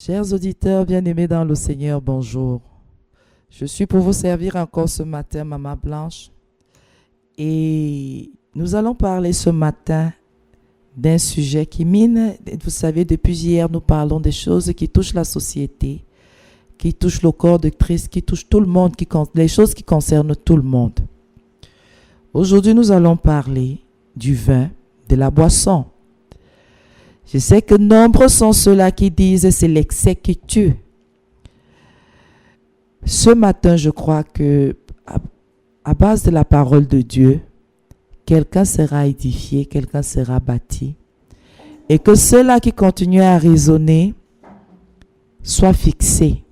Chers auditeurs bien-aimés dans le Seigneur, bonjour. Je suis pour vous servir encore ce matin, Maman Blanche. Et nous allons parler ce matin d'un sujet qui mine. Vous savez, depuis hier, nous parlons des choses qui touchent la société, qui touchent le corps de Christ, qui touchent tout le monde, les choses qui concernent tout le monde. Aujourd'hui, nous allons parler du vin, de la boisson. Je sais que nombreux sont ceux-là qui disent c'est l'excès qui tue. Ce matin, je crois que à base de la parole de Dieu, quelqu'un sera édifié, quelqu'un sera bâti. Et que ceux-là qui continuent à raisonner soient fixés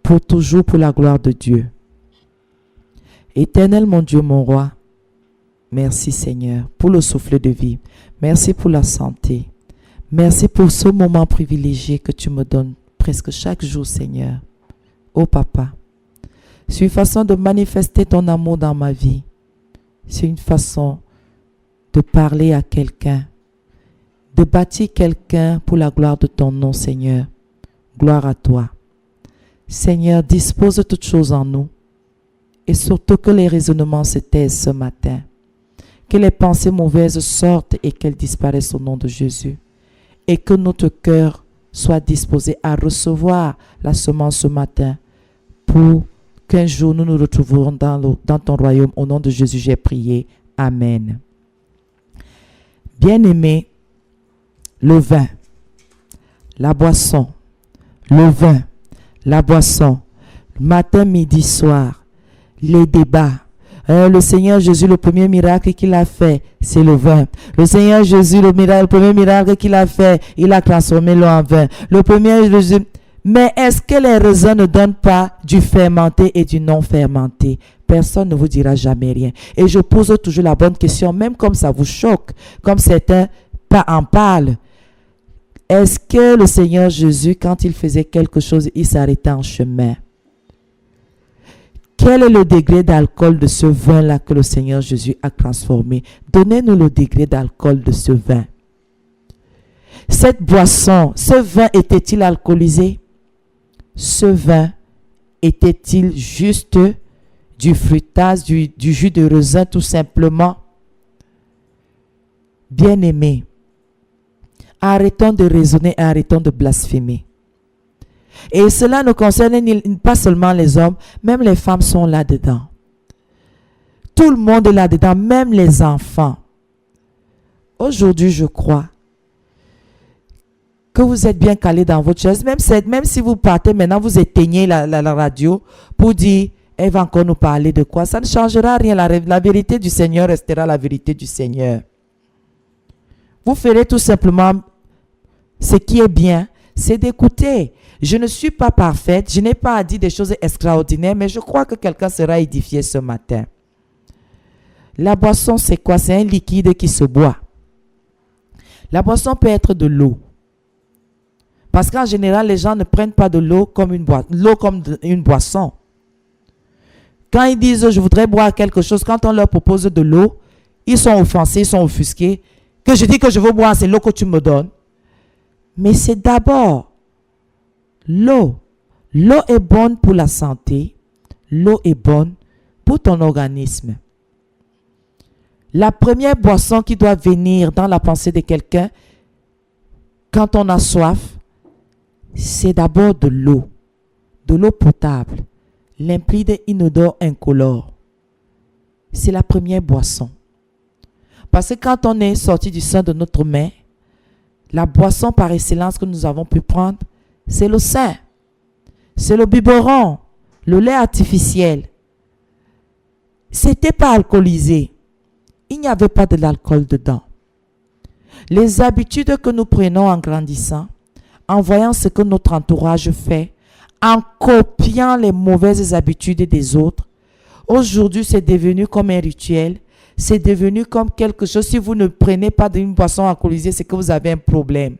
pour toujours pour la gloire de Dieu. Éternel mon Dieu, mon roi, merci Seigneur pour le souffle de vie. Merci pour la santé. Merci pour ce moment privilégié que tu me donnes presque chaque jour, Seigneur. Oh Papa, c'est une façon de manifester ton amour dans ma vie. C'est une façon de parler à quelqu'un, de bâtir quelqu'un pour la gloire de ton nom, Seigneur. Gloire à toi. Seigneur, dispose de toutes choses en nous et surtout que les raisonnements se taisent ce matin. Que les pensées mauvaises sortent et qu'elles disparaissent au nom de Jésus. Et que notre cœur soit disposé à recevoir la semence ce matin pour qu'un jour nous nous retrouverons dans ton royaume. Au nom de Jésus, j'ai prié. Amen. Bien-aimés, le vin, la boisson, le vin, la boisson, matin, midi, soir, les débats. Le Seigneur Jésus, le premier miracle qu'il a fait, c'est le vin. Le Seigneur Jésus, le premier miracle qu'il a fait, il a transformé l'eau en vin. Mais est-ce que les raisins ne donnent pas du fermenté et du non fermenté? Personne ne vous dira jamais rien. Et je pose toujours la bonne question, même comme ça vous choque, comme certains en parlent. Est-ce que le Seigneur Jésus, quand il faisait quelque chose, il s'arrêtait en chemin? Quel est le degré d'alcool de ce vin-là que le Seigneur Jésus a transformé? Donnez-nous le degré d'alcool de ce vin. Cette boisson, ce vin était-il alcoolisé? Ce vin était-il juste du fruitage, du jus de raisin tout simplement? Bien-aimés, arrêtons de raisonner et arrêtons de blasphémer. Et cela ne concerne pas seulement les hommes, même les femmes sont là-dedans. Tout le monde est là-dedans, même les enfants. Aujourd'hui, je crois que vous êtes bien calés dans votre chaise. Même si vous partez maintenant, vous éteignez la radio pour dire, elle va encore nous parler de quoi? Ça ne changera rien. La vérité du Seigneur restera la vérité du Seigneur. Vous ferez tout simplement ce qui est bien, c'est d'écouter. Je ne suis pas parfaite, je n'ai pas dit des choses extraordinaires, mais je crois que quelqu'un sera édifié ce matin. La boisson, c'est quoi? C'est un liquide qui se boit. La boisson peut être de l'eau. Parce qu'en général, les gens ne prennent pas de l'eau comme une boisson. Quand ils disent « je voudrais boire quelque chose », quand on leur propose de l'eau, ils sont offensés, ils sont offusqués. Que je dis que je veux boire, c'est l'eau que tu me donnes. Mais c'est d'abord l'eau. L'eau est bonne pour la santé. L'eau est bonne pour ton organisme. La première boisson qui doit venir dans la pensée de quelqu'un quand on a soif, c'est d'abord de l'eau potable, limpide, inodore, incolore. C'est la première boisson. Parce que quand on est sorti du sein de notre mère, la boisson par excellence que nous avons pu prendre, c'est le sein, c'est le biberon, le lait artificiel. C'était pas alcoolisé. Il n'y avait pas de l'alcool dedans. Les habitudes que nous prenons en grandissant, en voyant ce que notre entourage fait, en copiant les mauvaises habitudes des autres, aujourd'hui c'est devenu comme un rituel, c'est devenu comme quelque chose. Si vous ne prenez pas d'une boisson alcoolisée, c'est que vous avez un problème.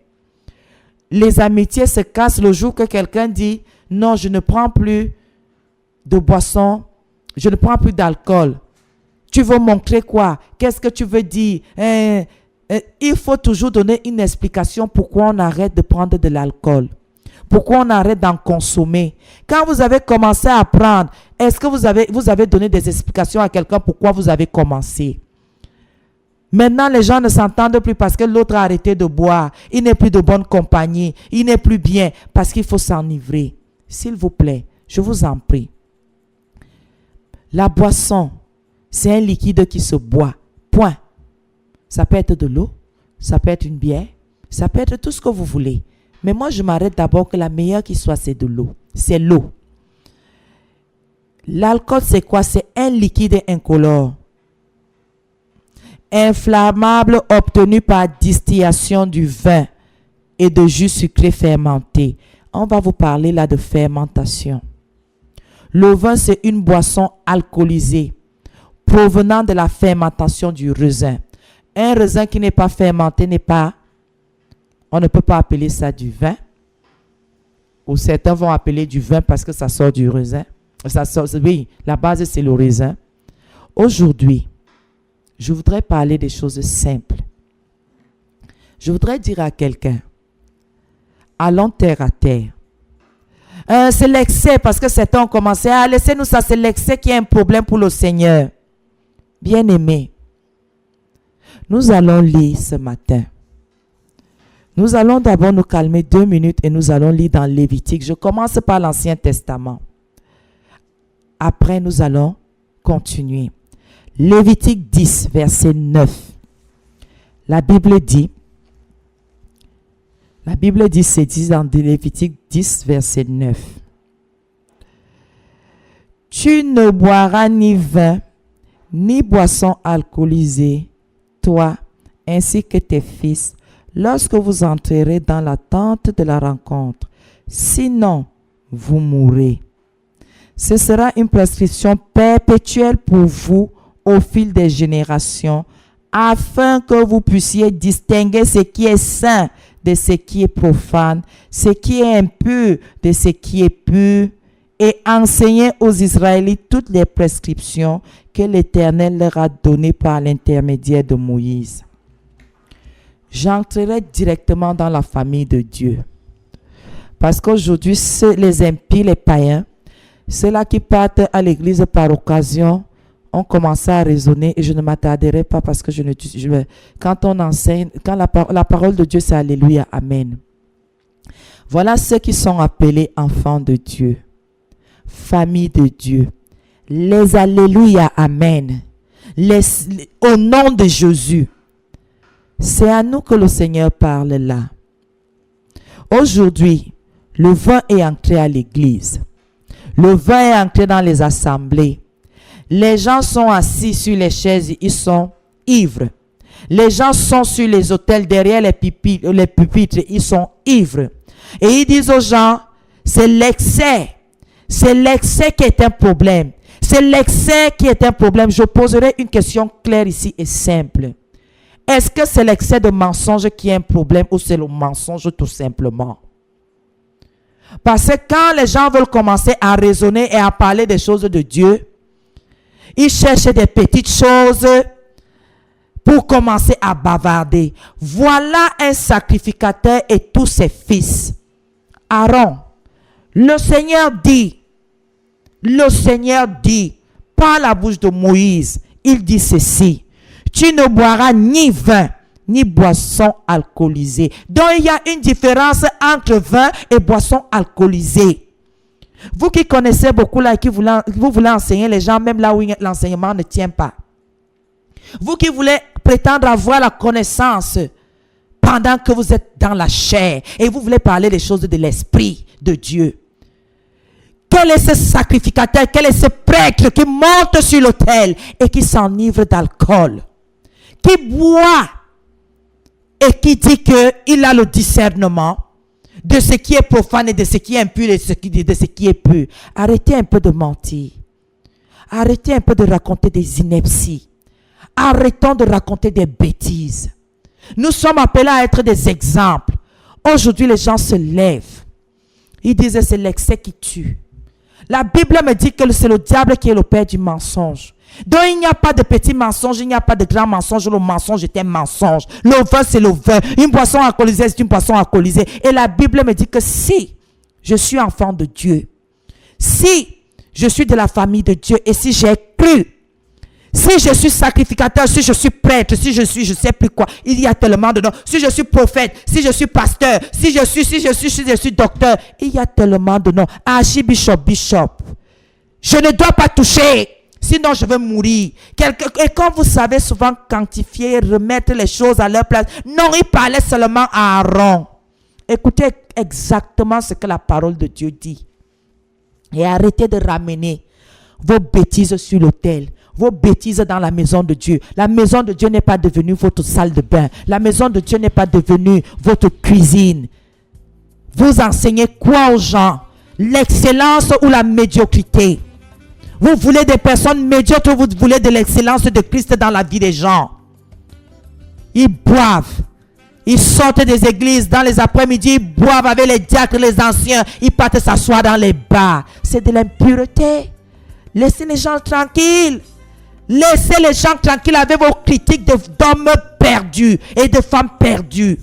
Les amitiés se cassent le jour que quelqu'un dit « Non, je ne prends plus de boisson, je ne prends plus d'alcool. » Tu veux montrer quoi? Qu'est-ce que tu veux dire? il faut toujours donner une explication pourquoi on arrête de prendre de l'alcool. Pourquoi on arrête d'en consommer. Quand vous avez commencé à prendre, est-ce que vous avez donné des explications à quelqu'un pourquoi vous avez commencé? Maintenant, les gens ne s'entendent plus parce que l'autre a arrêté de boire. Il n'est plus de bonne compagnie. Il n'est plus bien parce qu'il faut s'enivrer. S'il vous plaît, je vous en prie. La boisson, c'est un liquide qui se boit. Point. Ça peut être de l'eau, ça peut être une bière, ça peut être tout ce que vous voulez. Mais moi, je m'arrête d'abord que la meilleure qui soit, c'est de l'eau. C'est l'eau. L'alcool, c'est quoi? C'est un liquide incolore, inflammable, obtenu par distillation du vin et de jus sucré fermenté. On va vous parler là de fermentation. Le vin, c'est une boisson alcoolisée provenant de la fermentation du raisin. Un raisin qui n'est pas fermenté on ne peut pas appeler ça du vin. Ou certains vont appeler du vin parce que ça sort du raisin. Oui, la base c'est le raisin. Aujourd'hui, je voudrais parler des choses simples. Je voudrais dire à quelqu'un, allons terre à terre. C'est l'excès parce que certains ont commencé à laisser-nous ça, c'est l'excès qui est un problème pour le Seigneur. Bien-aimés, nous allons lire ce matin. Nous allons d'abord nous calmer 2 minutes et nous allons lire dans Lévitique. Je commence par l'Ancien Testament. Après, nous allons continuer. Lévitique 10, verset 9. La Bible dit, c'est dit dans Lévitique 10, verset 9. Tu ne boiras ni vin, ni boisson alcoolisée, toi, ainsi que tes fils, lorsque vous entrerez dans la tente de la rencontre. Sinon, vous mourrez. Ce sera une prescription perpétuelle pour vous au fil des générations, afin que vous puissiez distinguer ce qui est saint de ce qui est profane, ce qui est impur de ce qui est pur, et enseigner aux Israélites toutes les prescriptions que l'Éternel leur a données par l'intermédiaire de Moïse. J'entrerai directement dans la famille de Dieu. Parce qu'aujourd'hui, les impies, les païens, ceux-là qui partent à l'église par occasion, ont commencé à raisonner et je ne m'attarderai pas parce que quand on enseigne, quand la parole de Dieu, c'est Alléluia, Amen. Voilà ceux qui sont appelés enfants de Dieu, famille de Dieu. Les Alléluia, Amen. Au nom de Jésus. C'est à nous que le Seigneur parle là. Aujourd'hui, le vin est entré à l'église. Le vin est entré dans les assemblées. Les gens sont assis sur les chaises, ils sont ivres. Les gens sont sur les autels derrière les pupitres, ils sont ivres. Et ils disent aux gens, c'est l'excès. C'est l'excès qui est un problème. C'est l'excès qui est un problème. Je poserai une question claire ici et simple. Est-ce que c'est l'excès de mensonge qui est un problème ou c'est le mensonge tout simplement? Parce que quand les gens veulent commencer à raisonner et à parler des choses de Dieu, ils cherchent des petites choses pour commencer à bavarder. Voilà un sacrificateur et tous ses fils. Aaron, le Seigneur dit, par la bouche de Moïse, il dit ceci: tu ne boiras ni vin, ni boisson alcoolisée. Donc il y a une différence entre vin et boisson alcoolisée. Vous qui connaissez beaucoup là et qui vous voulez enseigner les gens même là où l'enseignement ne tient pas. Vous qui voulez prétendre avoir la connaissance pendant que vous êtes dans la chair et vous voulez parler des choses de l'esprit de Dieu. Quel est ce sacrificateur, quel est ce prêtre qui monte sur l'autel et qui s'enivre d'alcool, qui boit et qui dit qu'il a le discernement de ce qui est profane et de ce qui est impur et de ce qui est pur? Arrêtez un peu de mentir. Arrêtez un peu de raconter des inepties. Arrêtons de raconter des bêtises. Nous sommes appelés à être des exemples. Aujourd'hui, les gens se lèvent. Ils disent c'est l'excès qui tue. La Bible me dit que c'est le diable qui est le père du mensonge. Donc il n'y a pas de petit mensonge, il n'y a pas de grand mensonge. Le mensonge est un mensonge. Le vin, c'est le vin. Une boisson alcoolisée, c'est une boisson alcoolisée. Et la Bible me dit que si je suis enfant de Dieu, si je suis de la famille de Dieu et si j'ai cru, si je suis sacrificateur, si je suis prêtre, si je suis je sais plus quoi, il y a tellement de noms. Si je suis prophète, si je suis pasteur, si je suis docteur, il y a tellement de noms. Archibishop, bishop. Je ne dois pas toucher, sinon je vais mourir. Et comme vous savez souvent quantifier, remettre les choses à leur place. Non, il parlait seulement à Aaron. Écoutez exactement ce que la parole de Dieu dit. Et arrêtez de ramener vos bêtises sur l'autel. Vos bêtises dans la maison de Dieu. La maison de Dieu n'est pas devenue votre salle de bain. La maison de Dieu n'est pas devenue votre cuisine. Vous enseignez quoi aux gens? L'excellence ou la médiocrité? Vous voulez des personnes médiocres ou vous voulez de l'excellence de Christ dans la vie des gens? Ils boivent. Ils sortent des églises dans les après-midi, ils boivent avec les diacres, les anciens. Ils partent s'asseoir dans les bars. C'est de l'impureté. Laissez les gens tranquilles. Laissez les gens tranquilles avec vos critiques d'hommes perdus et de femmes perdues.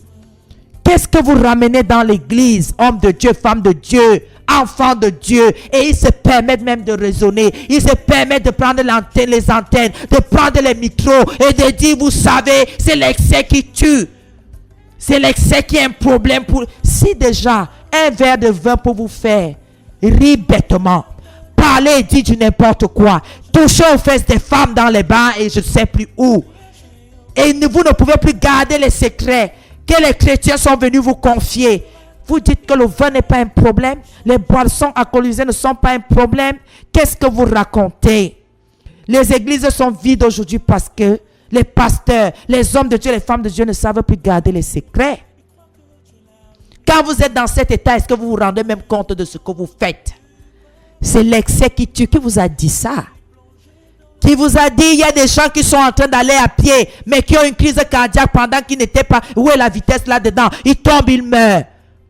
Qu'est-ce que vous ramenez dans l'église? Hommes de Dieu, femmes de Dieu, enfants de Dieu. Et ils se permettent même de raisonner. Ils se permettent de prendre les antennes, de prendre les micros et de dire, vous savez, c'est l'excès qui tue. C'est l'excès qui est un problème pour... Si déjà, un verre de vin pour vous faire rire bêtement, parler et dire du n'importe quoi, toucher aux fesses des femmes dans les bars et je ne sais plus où. Et vous ne pouvez plus garder les secrets que les chrétiens sont venus vous confier. Vous dites que le vin n'est pas un problème, les boissons alcoolisées ne sont pas un problème. Qu'est-ce que vous racontez? Les églises sont vides aujourd'hui parce que les pasteurs, les hommes de Dieu, les femmes de Dieu ne savent plus garder les secrets. Quand vous êtes dans cet état, est-ce que vous vous rendez même compte de ce que vous faites? C'est l'excès qui tue. Qui vous a dit ça? Qui vous a dit il y a des gens qui sont en train d'aller à pied, mais qui ont une crise cardiaque pendant qu'ils n'étaient pas... Où est la vitesse là-dedans? Ils tombent, ils meurent.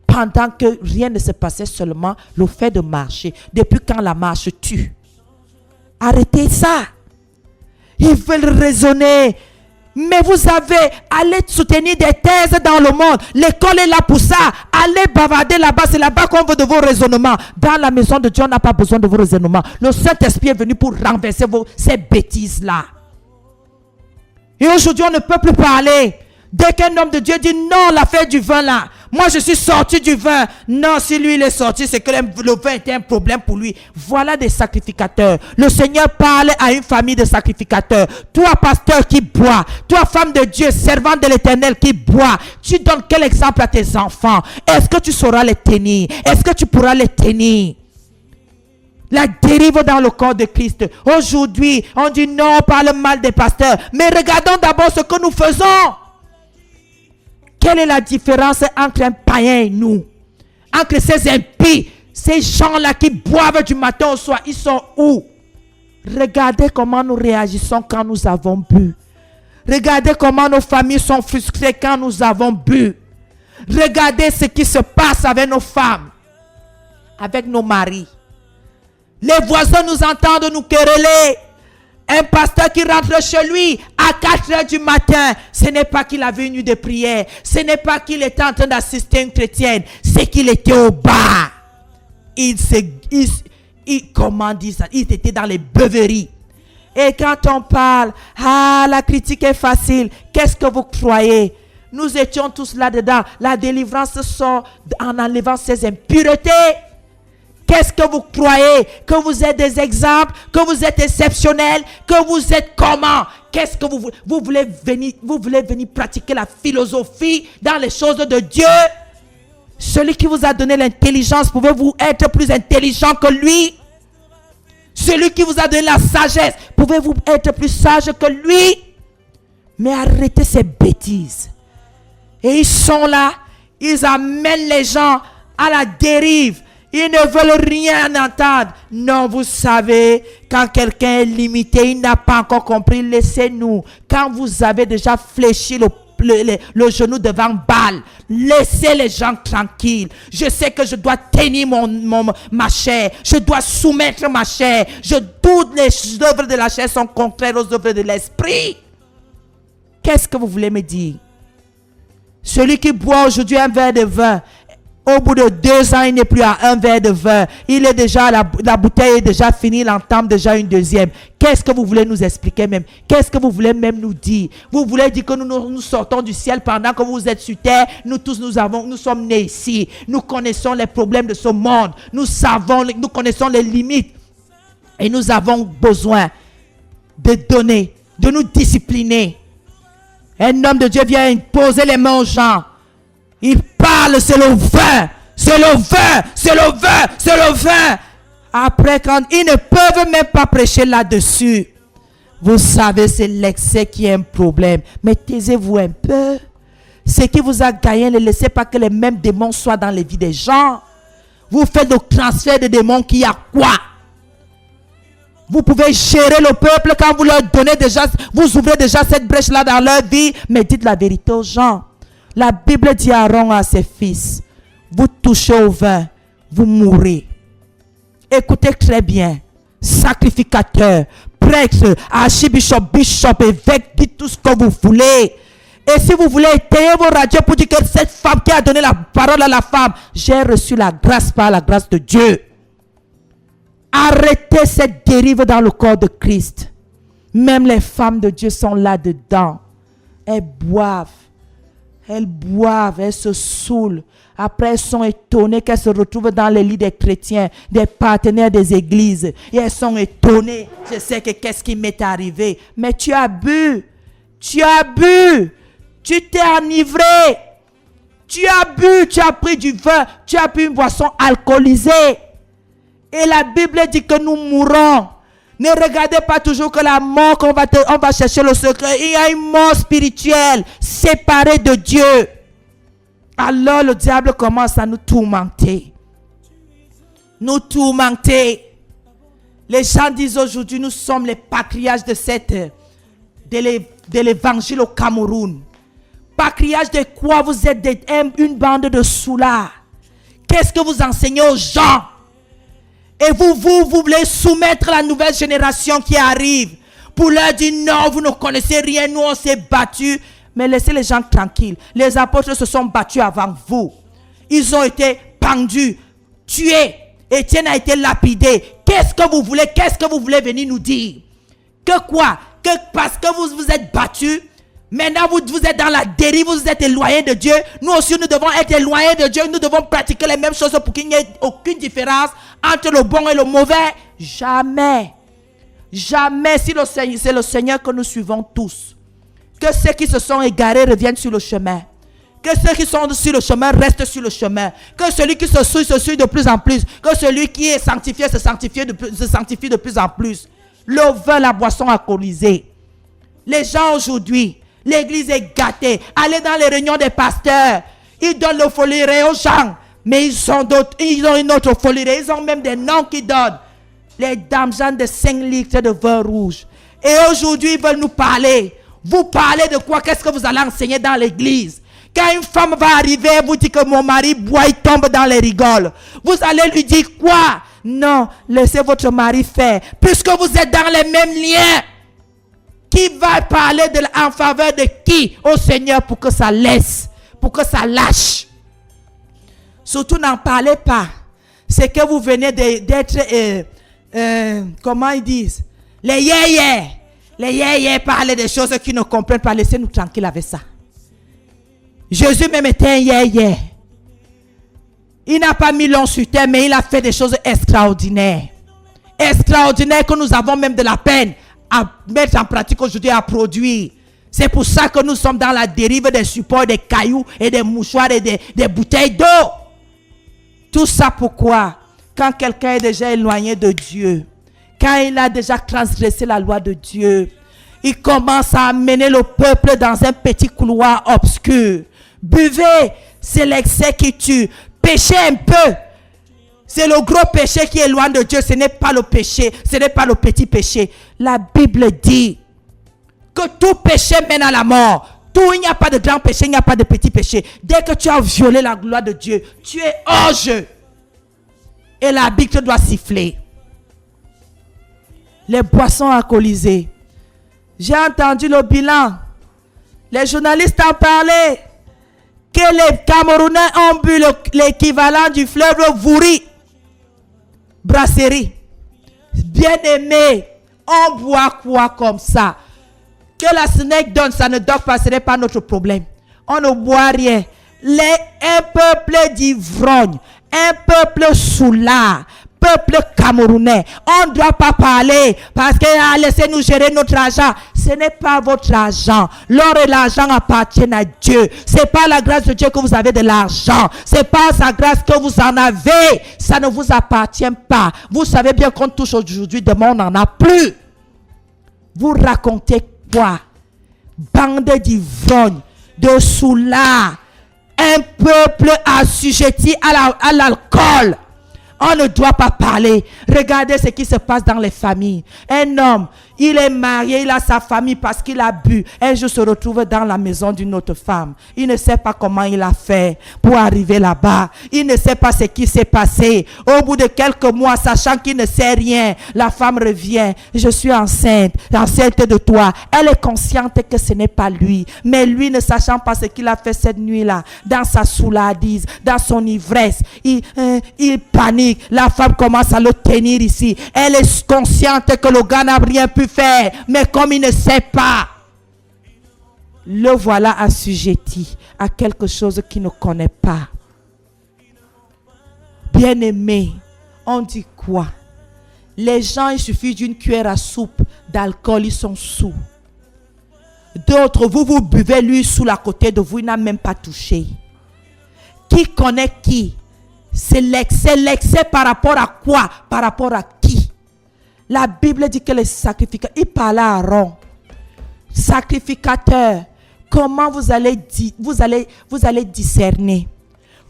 Pendant que rien ne se passait, seulement le fait de marcher. Depuis quand la marche tue? Arrêtez ça. Ils veulent raisonner. Mais vous allez soutenir des thèses dans le monde. L'école est là pour ça. Allez bavarder là-bas. C'est là-bas qu'on veut de vos raisonnements. Dans la maison de Dieu, on n'a pas besoin de vos raisonnements. Le Saint-Esprit est venu pour renverser ces bêtises-là. Et aujourd'hui, on ne peut plus parler. Dès qu'un homme de Dieu dit non, l'affaire du vin là, moi je suis sorti du vin. Non, si lui il est sorti, c'est que le vin était un problème pour lui. Voilà des sacrificateurs. Le Seigneur parle à une famille de sacrificateurs. Toi pasteur qui bois, toi femme de Dieu, servante de l'Éternel qui bois, tu donnes quel exemple à tes enfants? Est-ce que tu sauras les tenir? Est-ce que tu pourras les tenir? La dérive dans le corps de Christ. Aujourd'hui, on dit non, on parle mal des pasteurs. Mais regardons d'abord ce que nous faisons. Quelle est la différence entre un païen et nous? Entre ces impies, ces gens-là qui boivent du matin au soir, ils sont où? Regardez comment nous réagissons quand nous avons bu. Regardez comment nos familles sont frustrées quand nous avons bu. Regardez ce qui se passe avec nos femmes, avec nos maris. Les voisins nous entendent nous quereller. Un pasteur qui rentre chez lui à 4 heures du matin, ce n'est pas qu'il avait une nuit de prière. Ce n'est pas qu'il était en train d'assister à une chrétienne. C'est qu'il était au bar. Comment dire ça? Il était dans les beuveries. Et quand on parle, la critique est facile. Qu'est-ce que vous croyez? Nous étions tous là-dedans. La délivrance sort en enlevant ces impuretés. Qu'est-ce que vous croyez? Que vous êtes des exemples? Que vous êtes exceptionnels? Que vous êtes comment? Qu'est-ce que vous voulez venir pratiquer la philosophie dans les choses de Dieu? Celui qui vous a donné l'intelligence, pouvez-vous être plus intelligent que lui? Celui qui vous a donné la sagesse, pouvez-vous être plus sage que lui? Mais arrêtez ces bêtises. Et ils sont là, ils amènent les gens à la dérive. Ils ne veulent rien entendre. Non, vous savez, quand quelqu'un est limité, il n'a pas encore compris, laissez-nous. Quand vous avez déjà fléchi le genou devant Baal. Laissez les gens tranquilles. Je sais que je dois tenir ma chair. Je dois soumettre ma chair. Toutes les œuvres de la chair sont contraires aux œuvres de l'esprit. Qu'est-ce que vous voulez me dire? Celui qui boit aujourd'hui un verre de vin, au bout de 2 ans, il n'est plus à un verre de vin. Il est déjà, la bouteille est déjà finie, il entame déjà une deuxième. Qu'est-ce que vous voulez nous expliquer même? Qu'est-ce que vous voulez même nous dire? Vous voulez dire que nous sortons du ciel pendant que vous êtes sur terre? Nous tous, nous sommes nés ici. Nous connaissons les problèmes de ce monde. Nous connaissons les limites. Et nous avons besoin de donner, de nous discipliner. Un homme de Dieu vient imposer les mains aux gens. Il parle, c'est le vin. C'est le vin. C'est le vin. C'est le vin. Après, quand ils ne peuvent même pas prêcher là-dessus. Vous savez, c'est l'excès qui est un problème. Mais taisez-vous un peu. Ce qui vous a gagné, ne laissez pas que les mêmes démons soient dans les vies des gens. Vous faites le transfert de démons qui a quoi? Vous pouvez gérer le peuple quand vous leur donnez déjà, vous ouvrez déjà cette brèche-là dans leur vie. Mais dites la vérité aux gens. La Bible dit à Aaron, à ses fils, vous touchez au vin, vous mourrez. Écoutez très bien. Sacrificateur, prêtre, archibishop, bishop, évêque, dites tout ce que vous voulez. Et si vous voulez éteindre vos radios pour dire que cette femme qui a donné la parole à la femme, j'ai reçu la grâce par la grâce de Dieu. Arrêtez cette dérive dans le corps de Christ. Même les femmes de Dieu sont là-dedans. Elles boivent, elles se saoulent. Après, elles sont étonnées qu'elles se retrouvent dans les lits des chrétiens, des partenaires des églises. Et elles sont étonnées. Je sais que qu'est-ce qui m'est arrivé. Mais tu as bu. Tu as bu. Tu t'es enivré. Tu as bu. Tu as pris du vin. Tu as bu une boisson alcoolisée. Et la Bible dit que nous mourrons. Ne regardez pas toujours que la mort, on va chercher le secret. Il y a une mort spirituelle, séparée de Dieu. Alors le diable commence à nous tourmenter. Nous tourmenter. Les gens disent aujourd'hui, nous sommes les patriarches de l'évangile au Cameroun. Patriarches de quoi? Vous êtes une bande de soulards. Qu'est-ce que vous enseignez aux gens? Et vous voulez soumettre la nouvelle génération qui arrive pour leur dire non, vous ne connaissez rien, nous on s'est battus. Mais laissez les gens tranquilles. Les apôtres se sont battus avant vous. Ils ont été pendus, tués. Étienne a été lapidé. Qu'est-ce que vous voulez? Qu'est-ce que vous voulez venir nous dire? Que quoi? Que parce que vous vous êtes battus, maintenant vous êtes dans la dérive, vous êtes éloignés de Dieu. Nous aussi nous devons être éloignés de Dieu. Nous devons pratiquer les mêmes choses pour qu'il n'y ait aucune différence entre le bon et le mauvais. Jamais. Jamais. Si c'est le Seigneur que nous suivons tous. Que ceux qui se sont égarés reviennent sur le chemin. Que ceux qui sont sur le chemin restent sur le chemin. Que celui qui se suit de plus en plus. Que celui qui est sanctifié se sanctifie de plus en plus. Le vin, la boisson alcoolisée. Les gens aujourd'hui, l'église est gâtée. Allez dans les réunions des pasteurs. Ils donnent le foliré aux gens. Mais ils ont une autre foliré. Ils ont même des noms qu'ils donnent. Les dames Jeanne de 5 litres de vin rouge. Et aujourd'hui, ils veulent nous parler. Vous parlez de quoi? Qu'est-ce que vous allez enseigner dans l'église? Quand une femme va arriver, vous dites que mon mari boit, il tombe dans les rigoles. Vous allez lui dire quoi? Non, laissez votre mari faire. Puisque vous êtes dans les mêmes liens. Qui va parler en faveur de qui? Au Seigneur pour que ça laisse, pour que ça lâche. Surtout n'en parlez pas. C'est que vous venez d'être, comment ils disent? Les yéyés. Les yéyés parlent des choses qu'ils ne comprennent pas. Laissez-nous tranquilles avec ça. Jésus même était un yéyé. Il n'a pas mis l'homme sur terre, mais il a fait des choses extraordinaires. Extraordinaires que nous avons même de la peine à mettre en pratique aujourd'hui, à produire. C'est pour ça que nous sommes dans la dérive des supports, des cailloux et des mouchoirs et des bouteilles d'eau. Tout ça pourquoi? Quand quelqu'un est déjà éloigné de Dieu, quand il a déjà transgressé la loi de Dieu, il commence à amener le peuple dans un petit couloir obscur. Buvez, c'est l'excès qui tue. Péchez un peu. C'est le gros péché qui éloigne de Dieu. Ce n'est pas le péché. Ce n'est pas le petit péché. La Bible dit que tout péché mène à la mort. Tout, il n'y a pas de grand péché, il n'y a pas de petit péché. Dès que tu as violé la gloire de Dieu, tu es hors jeu. Et l'arbitre doit siffler. Les boissons alcoolisées. J'ai entendu le bilan. Les journalistes en parlaient. Que les Camerounais ont bu l'équivalent du fleuve Vouri. Brasserie. Bien-aimé, on boit quoi comme ça? Que la SNEC donne, ça ne doit pas, ce n'est pas notre problème. On ne boit rien. Un peuple d'ivrognes, un peuple soulard, peuple camerounais. On ne doit pas parler parce que laissez-nous gérer notre argent. Ce n'est pas votre argent. L'or et l'argent appartiennent à Dieu. Ce n'est pas la grâce de Dieu que vous avez de l'argent. Ce n'est pas sa grâce que vous en avez. Ça ne vous appartient pas. Vous savez bien qu'on touche aujourd'hui, demain on n'en a plus. Vous racontez quoi? Bande d'ivrognes, de soulards, un peuple assujetti à l'alcool. On ne doit pas parler. Regardez ce qui se passe dans les familles. Un homme, il est marié, il a sa famille parce qu'il a bu. Un jour se retrouve dans la maison d'une autre femme. Il ne sait pas comment il a fait pour arriver là-bas. Il ne sait pas ce qui s'est passé. Au bout de quelques mois, sachant qu'il ne sait rien, la femme revient. Je suis enceinte de toi. Elle est consciente que ce n'est pas lui. Mais lui, ne sachant pas ce qu'il a fait cette nuit-là, dans sa soulardise, dans son ivresse, il panique. La femme commence à le tenir ici. Elle est consciente que le gars n'a rien pu faire. Mais comme il ne sait pas, le voilà assujetti à quelque chose qu'il ne connaît pas. Bien-aimé, on dit quoi? Les gens, il suffit d'une cuillère à soupe d'alcool, ils sont sous. D'autres, vous buvez lui sous la côté de vous, il n'a même pas touché. Qui connaît qui? C'est l'excès par rapport à quoi? Par rapport à qui? La Bible dit que les sacrificateurs, il parlait à Aaron. Sacrificateur, comment vous allez discerner?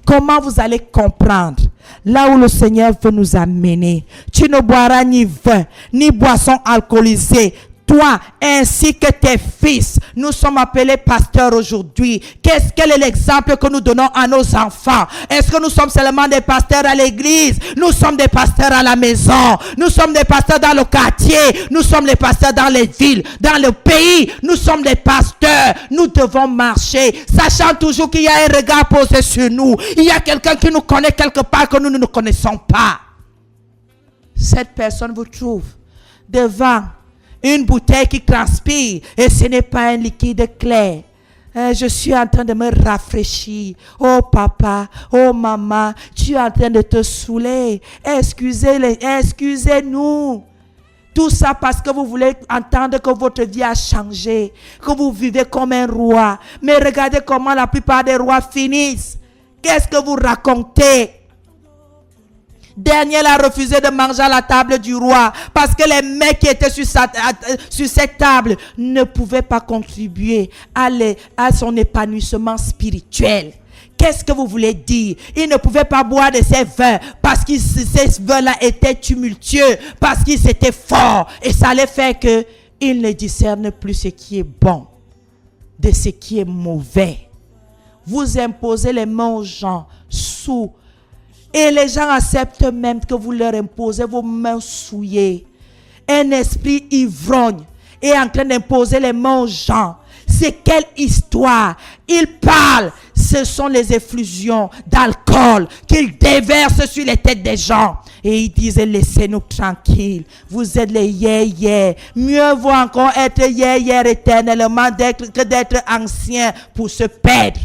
Comment vous allez comprendre? Là où le Seigneur veut nous amener. Tu ne boiras ni vin, ni boisson alcoolisée. Toi, ainsi que tes fils, nous sommes appelés pasteurs aujourd'hui. Quel est l'exemple que nous donnons à nos enfants? Est-ce que nous sommes seulement des pasteurs à l'église? Nous sommes des pasteurs à la maison. Nous sommes des pasteurs dans le quartier. Nous sommes les pasteurs dans les villes, dans le pays. Nous sommes des pasteurs. Nous devons marcher, sachant toujours qu'il y a un regard posé sur nous. Il y a quelqu'un qui nous connaît quelque part que nous ne connaissons pas. Cette personne vous trouve devant une bouteille qui transpire et ce n'est pas un liquide clair. Je suis en train de me rafraîchir. Oh papa, oh maman, tu es en train de te saouler. Excusez-nous. Tout ça parce que vous voulez entendre que votre vie a changé, que vous vivez comme un roi. Mais regardez comment la plupart des rois finissent. Qu'est-ce que vous racontez? Daniel a refusé de manger à la table du roi parce que les mecs qui étaient sur cette table ne pouvaient pas contribuer à son épanouissement spirituel. Qu'est-ce que vous voulez dire? Il ne pouvait pas boire de ces vins parce que ces vins-là étaient tumultueux, parce qu'ils étaient forts et ça allait faire qu'il ne discerne plus ce qui est bon de ce qui est mauvais. Vous imposez les mains aux gens sous. Et les gens acceptent même que vous leur imposez vos mains souillées. Un esprit ivrogne est en train d'imposer les mains aux gens. C'est quelle histoire? Il parle. Ce sont les effusions d'alcool qu'il déverse sur les têtes des gens. Et ils disent, laissez-nous tranquilles. Vous êtes les yé-yé. Mieux vaut encore être yé-yé éternellement que d'être ancien pour se perdre.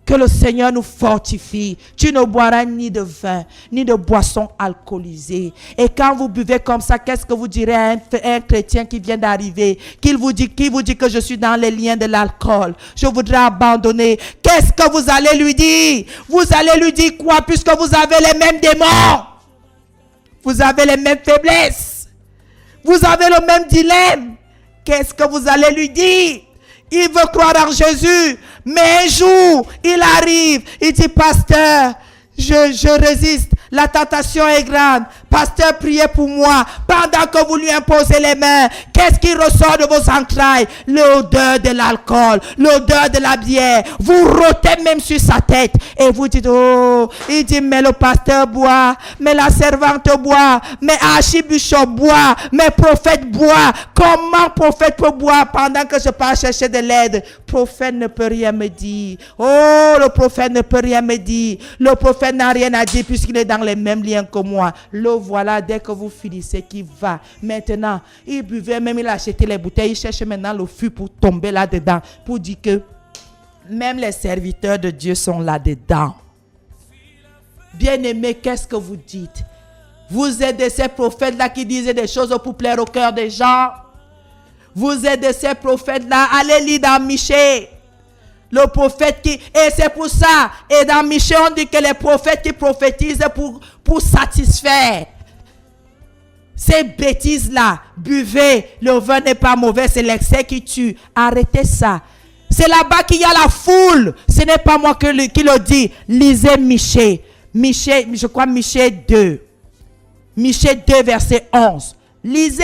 Que le Seigneur nous fortifie. Tu ne boiras ni de vin, ni de boisson alcoolisée. Et quand vous buvez comme ça, qu'est-ce que vous direz à un chrétien qui vient d'arriver, qui vous dit que je suis dans les liens de l'alcool, je voudrais abandonner. Qu'est-ce que vous allez lui dire? Vous allez lui dire quoi, puisque vous avez les mêmes démons? Vous avez les mêmes faiblesses. Vous avez le même dilemme. Qu'est-ce que vous allez lui dire? Il veut croire en Jésus, mais un jour, il arrive, il dit, pasteur, je résiste, la tentation est grande. Pasteur, priez pour moi. Pendant que vous lui imposez les mains, qu'est-ce qui ressort de vos entrailles? L'odeur de l'alcool, l'odeur de la bière. Vous rôtez même sur sa tête et vous dites, oh, il dit, mais le pasteur boit, mais la servante boit, mais archibishop boit, mais prophète boit. Comment prophète peut boire pendant que je pars chercher de l'aide? Prophète ne peut rien me dire. Oh, le prophète ne peut rien me dire. Le prophète n'a rien à dire puisqu'il est dans les mêmes liens que moi. Le voilà, dès que vous finissez, qui va. Maintenant, il buvait, même il a acheté les bouteilles, il cherche maintenant le fût pour tomber là-dedans, pour dire que même les serviteurs de Dieu sont là-dedans. Bien-aimés, qu'est-ce que vous dites? Vous êtes de ces prophètes-là qui disaient des choses pour plaire au cœur des gens. Vous êtes de ces prophètes-là. Allez lire dans Michée. Le prophète qui... Et c'est pour ça. Et dans Michée, on dit que les prophètes qui prophétisent pour satisfaire. Ces bêtises-là. Buvez. Le vin n'est pas mauvais. C'est l'excès qui tue. Arrêtez ça. C'est là-bas qu'il y a la foule. Ce n'est pas moi qui le dis. Lisez Michée. Michée, je crois Michée 2. Michée 2, verset 11. Lisez.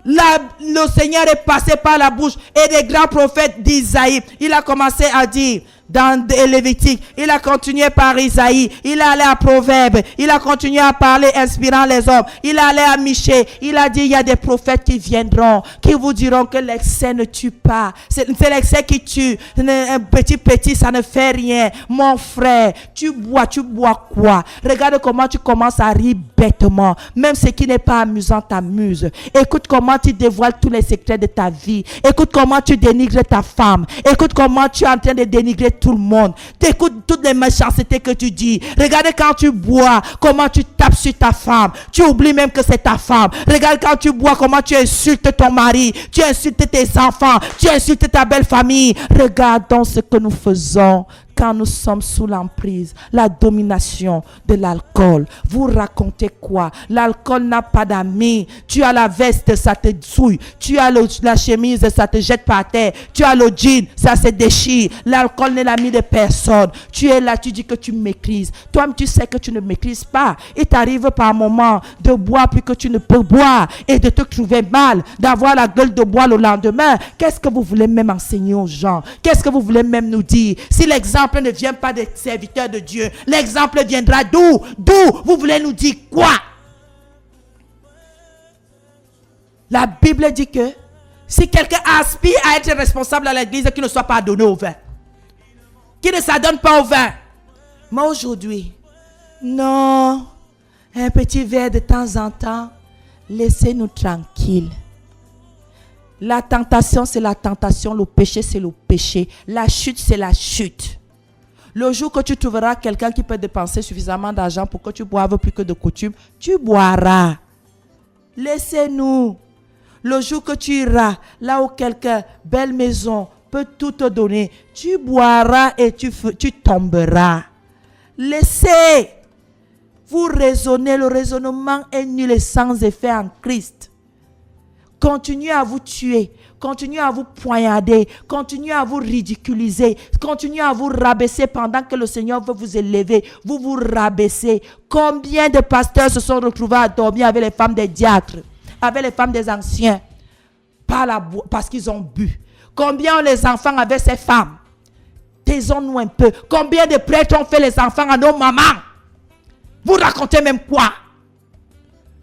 Le Seigneur est passé par la bouche et des grands prophètes d'Isaïe. Il a commencé à dire dans Lévitique, il a continué par Isaïe, il est allé à Proverbes, il a continué à parler inspirant les hommes, il est allé à Michée, il a dit il y a des prophètes qui viendront, qui vous diront que l'excès ne tue pas, c'est l'excès qui tue, un petit, ça ne fait rien. Mon frère, tu bois quoi? Regarde comment tu commences à rire bêtement, même ce qui n'est pas amusant t'amuse. Écoute comment tu dévoiles tous les secrets de ta vie, écoute comment tu dénigres ta femme, écoute comment tu es en train de dénigrer tout le monde. Écoute toutes les méchancetés que tu dis. Regarde quand tu bois, comment tu tapes sur ta femme. Tu oublies même que c'est ta femme. Regarde quand tu bois, comment tu insultes ton mari. Tu insultes tes enfants. Tu insultes ta belle famille. Regardons ce que nous faisons quand nous sommes sous l'emprise, la domination de l'alcool. Vous racontez quoi? L'alcool n'a pas d'amis. Tu as la veste, ça te souille. Tu as la chemise, ça te jette par terre. Tu as le jean, ça se déchire. L'alcool n'est l'ami de personne. Tu es là, tu dis que tu maîtrises. Toi-même, tu sais que tu ne maîtrises pas. Il t'arrive par moment de boire plus que tu ne peux boire et de te trouver mal, d'avoir la gueule de bois le lendemain. Qu'est-ce que vous voulez même enseigner aux gens? Qu'est-ce que vous voulez même nous dire? Si l'exemple ne vient pas des serviteurs de Dieu, l'exemple viendra d'où? Vous voulez nous dire quoi? La Bible dit que si quelqu'un aspire à être responsable à l'église, qu'il ne soit pas donné au vin, qu'il ne s'adonne pas au vin. Mais aujourd'hui, non, un petit verre de temps en temps, laissez-nous tranquilles. La tentation, c'est la tentation. Le péché, c'est le péché. La chute, c'est la chute. Le jour que tu trouveras quelqu'un qui peut dépenser suffisamment d'argent pour que tu boives plus que de coutume, tu boiras. Laissez-nous. Le jour que tu iras là où quelqu'un, belle maison, peut tout te donner, tu boiras et tu tomberas. Laissez. Vous raisonnez, le raisonnement est nul et sans effet en Christ. Continuez à vous tuer, continuez à vous poignarder, continuez à vous ridiculiser, continuez à vous rabaisser pendant que le Seigneur veut vous élever. Vous vous rabaissez. Combien de pasteurs se sont retrouvés à dormir avec les femmes des diacres, avec les femmes des anciens, parce qu'ils ont bu? Combien ont les enfants avec ces femmes? Taisons-nous un peu. Combien de prêtres ont fait les enfants à nos mamans? Vous racontez même quoi?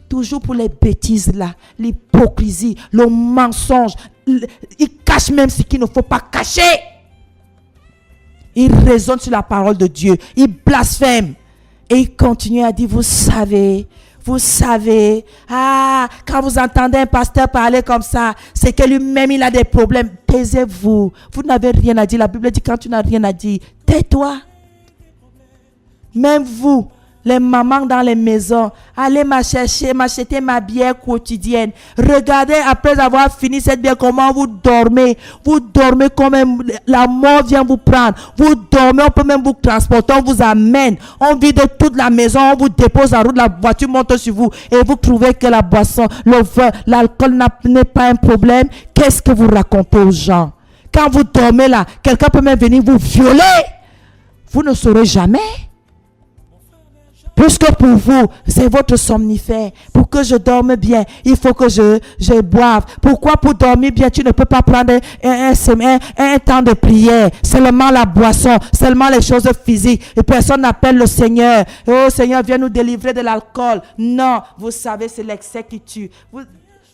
Toujours pour les bêtises là, l'hypocrisie, le mensonge. Ils cachent même ce qu'il ne faut pas cacher. Ils raisonnent sur la parole de Dieu. Ils blasphèment. Et ils continuent à dire, vous savez, quand vous entendez un pasteur parler comme ça, c'est que lui-même il a des problèmes. Taisez-vous. Vous n'avez rien à dire. La Bible dit, quand tu n'as rien à dire, tais-toi. Même vous, les mamans dans les maisons, allez m'acheter ma bière quotidienne. Regardez après avoir fini cette bière comment vous dormez. Vous dormez comme la mort vient vous prendre. Vous dormez, on peut même vous transporter, on vous amène. On vide toute la maison, on vous dépose en route, la voiture monte sur vous et vous trouvez que la boisson, le vin, l'alcool n'est pas un problème. Qu'est-ce que vous racontez aux gens? Quand vous dormez là, quelqu'un peut même venir vous violer. Vous ne saurez jamais. Puisque pour vous, c'est votre somnifère. Pour que je dorme bien, il faut que je boive. Pourquoi pour dormir bien, tu ne peux pas prendre un temps de prière? Seulement la boisson, seulement les choses physiques. Et personne n'appelle le Seigneur. Oh Seigneur, viens nous délivrer de l'alcool. Non, vous savez, c'est l'excès qui tue.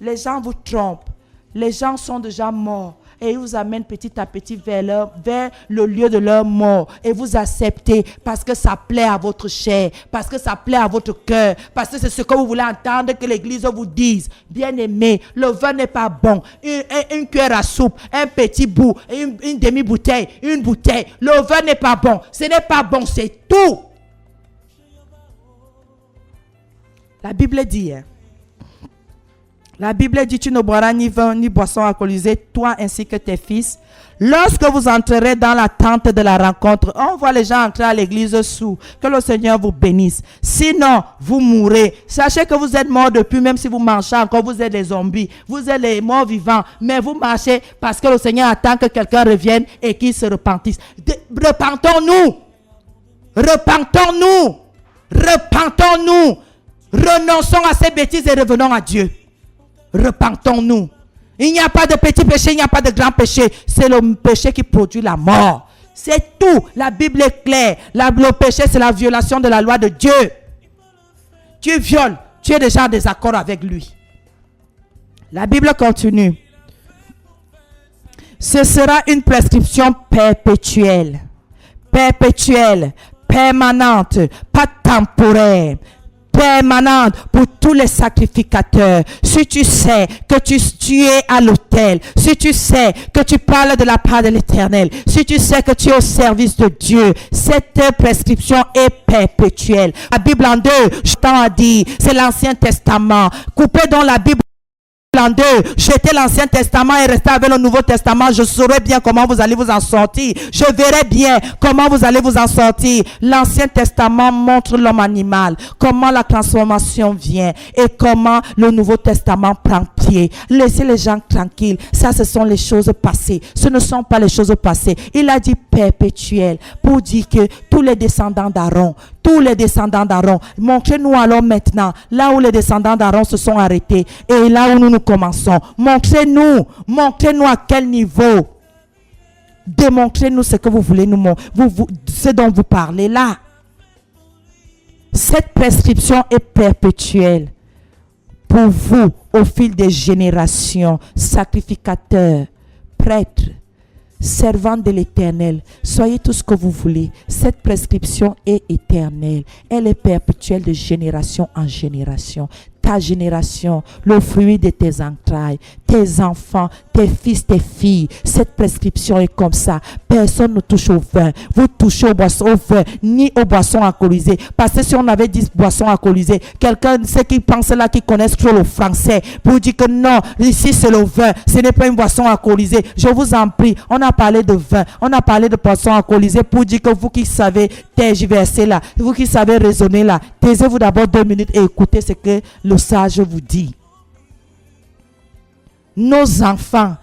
Les gens vous trompent. Les gens sont déjà morts. Et ils vous amènent petit à petit vers le lieu de leur mort. Et vous acceptez parce que ça plaît à votre chair, parce que ça plaît à votre cœur, parce que c'est ce que vous voulez entendre que l'Église vous dise. Bien-aimé, le vin n'est pas bon. Une cuillère à soupe, un petit bout, une demi-bouteille, une bouteille. Le vin n'est pas bon. Ce n'est pas bon, c'est tout. La Bible dit, tu ne boiras ni vin ni boisson alcoolisée, toi ainsi que tes fils. Lorsque vous entrerez dans la tente de la rencontre, on voit les gens entrer à l'église sous. Que le Seigneur vous bénisse. Sinon, vous mourrez. Sachez que vous êtes morts depuis, même si vous marchez encore, vous êtes des zombies. Vous êtes les morts vivants. Mais vous marchez parce que le Seigneur attend que quelqu'un revienne et qu'il se repentisse. Repentons-nous. Repentons-nous. Repentons-nous. Renonçons à ces bêtises et revenons à Dieu. Repentons-nous. Il n'y a pas de petit péché, il n'y a pas de grand péché. C'est le péché qui produit la mort. C'est tout. La Bible est claire. Le péché, c'est la violation de la loi de Dieu. Tu violes, tu es déjà en désaccord avec lui. La Bible continue. Ce sera une prescription perpétuelle. Perpétuelle, permanente, pas temporaire. Permanente pour tous les sacrificateurs. Si tu sais que tu es à l'autel, si tu sais que tu parles de la part de l'Éternel, si tu sais que tu es au service de Dieu, cette prescription est perpétuelle. La Bible en 2, je t'en ai dit, c'est l'Ancien Testament. Coupez donc la Bible en 2, jetez l'Ancien Testament et restez avec le Nouveau Testament. Je saurai bien comment vous allez vous en sortir. Je verrai bien comment vous allez vous en sortir. L'Ancien Testament montre l'homme animal, comment la transformation vient et comment le Nouveau Testament prend pied. Laissez les gens tranquilles. Ça, ce sont les choses passées. Ce ne sont pas les choses passées. Il a dit perpétuel pour dire que tous les descendants d'Aaron, montrez-nous alors maintenant, là où les descendants d'Aaron se sont arrêtés et là où nous commençons. Montrez-nous à quel niveau. Démontrez-nous ce que vous voulez nous montrer, ce dont vous parlez là. Cette prescription est perpétuelle pour vous au fil des générations, sacrificateurs, prêtres, servants de l'Éternel, soyez tout ce que vous voulez. Cette prescription est éternelle. Elle est perpétuelle de génération en génération. Ta génération, le fruit de tes entrailles, tes enfants, tes fils, tes filles. Cette prescription est comme ça. Personne ne touche au vin. Vous touchez au vin, ni aux boissons alcoolisées. Parce que si on avait dit boissons alcoolisées, quelqu'un, ceux qui pensent là, qui connaissent trop le français, pour dire que non, ici c'est le vin, ce n'est pas une boisson alcoolisée. Je vous en prie, on a parlé de vin, on a parlé de boissons alcoolisées pour dire que vous qui savez tergiverser là, vous qui savez raisonner là, taisez-vous d'abord 2 minutes et écoutez ce que le sage vous dit. Nos enfants,